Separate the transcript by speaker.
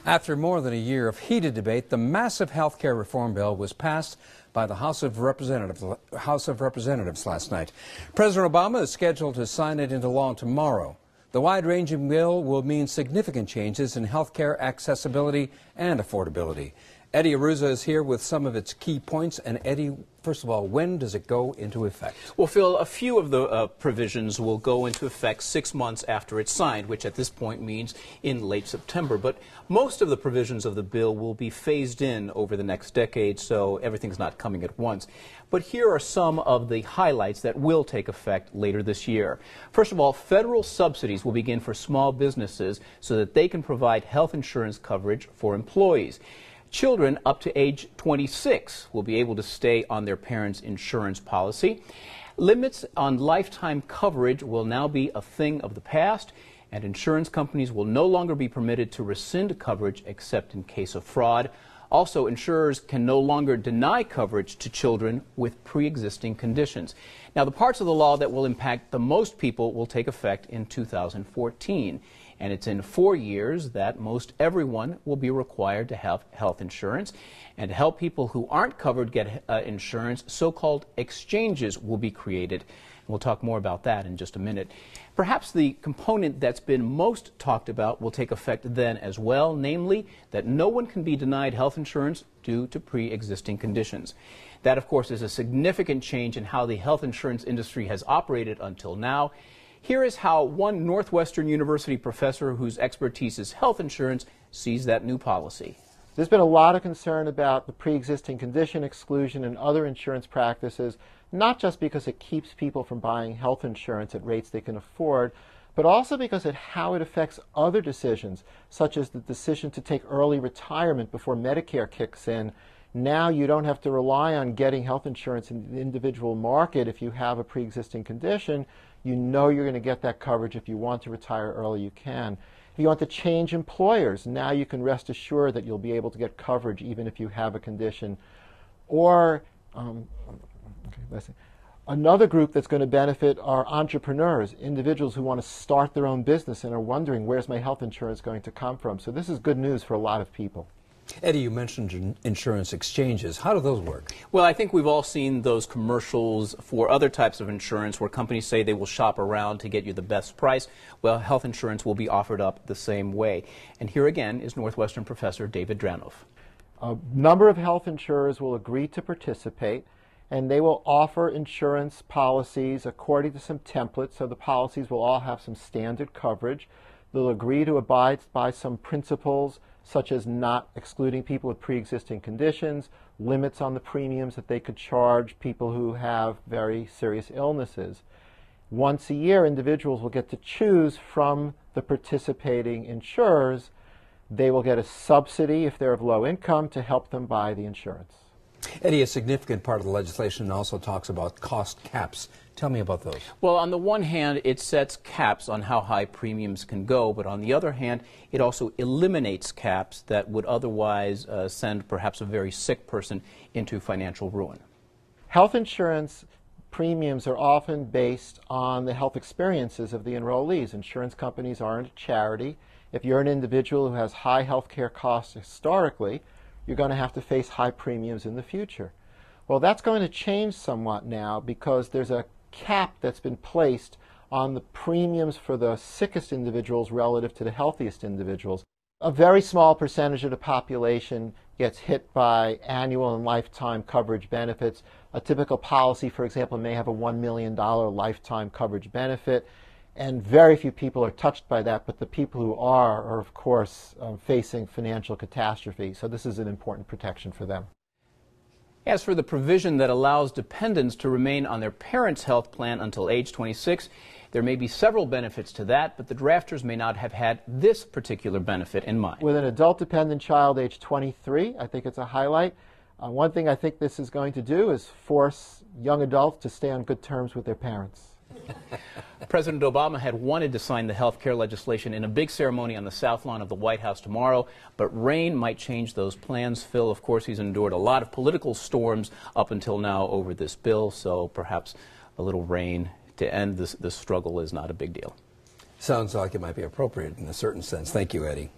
Speaker 1: After more than a year of heated debate, the massive health care reform bill was passed by the House of Representatives last night. President Obama is scheduled to sign it into law tomorrow. The wide-ranging bill will mean significant changes in health care accessibility and affordability. Eddie Arruza is here with some of its key points. And Eddie, first of all, when does it go into effect?
Speaker 2: Well, Phil, a few of the provisions will go into effect 6 months after it's signed, which at this point means in late September. But most of the provisions of the bill will be phased in over the next decade, so everything's not coming at once. But here are some of the highlights that will take effect later this year. First of all, federal subsidies will begin for small businesses so that they can provide health insurance coverage for employees. Children up to age 26 will be able to stay on their parents' insurance policy. Limits on lifetime coverage will now be a thing of the past, and insurance companies will no longer be permitted to rescind coverage except in case of fraud. Also, insurers can no longer deny coverage to children with pre-existing conditions. Now, the parts of the law that will impact the most people will take effect in 2014. And it's in 4 years that most everyone will be required to have health insurance. And to help people who aren't covered get insurance, so-called exchanges will be created. And we'll talk more about that in just a minute. Perhaps the component that's been most talked about will take effect then as well, namely that no one can be denied health insurance due to pre-existing conditions. That, of course, is a significant change in how the health insurance industry has operated until now. Here is how one Northwestern University professor whose expertise is health insurance sees that new policy.
Speaker 3: There's been a lot of concern about the pre-existing condition exclusion and other insurance practices, not just because it keeps people from buying health insurance at rates they can afford, but also because of how it affects other decisions, such as the decision to take early retirement before Medicare kicks in. Now you don't have to rely on getting health insurance in the individual market if you have a pre-existing condition. You know you're going to get that coverage. If you want to retire early, you can. If you want to change employers, now you can rest assured that you'll be able to get coverage even if you have a condition. Or another group that's going to benefit are entrepreneurs, individuals who want to start their own business and are wondering, where's my health insurance going to come from? So this is good news for a lot of people.
Speaker 1: Eddie, you mentioned insurance exchanges. How do those work?
Speaker 2: Well, I think we've all seen those commercials for other types of insurance where companies say they will shop around to get you the best price. Well, health insurance will be offered up the same way. And here again is Northwestern professor David Dranoff.
Speaker 3: A number of health insurers will agree to participate, and they will offer insurance policies according to some templates, so the policies will all have some standard coverage. They'll agree to abide by some principles, such as not excluding people with pre-existing conditions, limits on the premiums that they could charge people who have very serious illnesses. Once a year, individuals will get to choose from the participating insurers. They will get a subsidy if they're of low income to help them buy the insurance.
Speaker 1: Eddie, a significant part of the legislation also talks about cost caps. Tell me about those.
Speaker 2: Well, on the one hand, it sets caps on how high premiums can go, but on the other hand, it also eliminates caps that would otherwise send perhaps a very sick person into financial ruin.
Speaker 3: Health insurance premiums are often based on the health experiences of the enrollees. Insurance companies aren't a charity. If you're an individual who has high health care costs historically, you're going to have to face high premiums in the future. Well, that's going to change somewhat now because there's a cap that's been placed on the premiums for the sickest individuals relative to the healthiest individuals. A very small percentage of the population gets hit by annual and lifetime coverage benefits. A typical policy, for example, may have a $1 million lifetime coverage benefit, and very few people are touched by that, but the people who are of course, facing financial catastrophe. So this is an important protection for them.
Speaker 2: As for the provision that allows dependents to remain on their parents' health plan until age 26, there may be several benefits to that, but the drafters may not have had this particular benefit in mind.
Speaker 3: With an adult dependent child age 23, I think it's a highlight. One thing I think this is going to do is force young adults to stay on good terms with their parents.
Speaker 2: President Obama had wanted to sign the health care legislation in a big ceremony on the South Lawn of the White House tomorrow, but rain might change those plans. Phil, of course, he's endured a lot of political storms up until now over this bill, so perhaps a little rain to end this struggle is not a big deal.
Speaker 1: Sounds like it might be appropriate in a certain sense. Thank you, Eddie.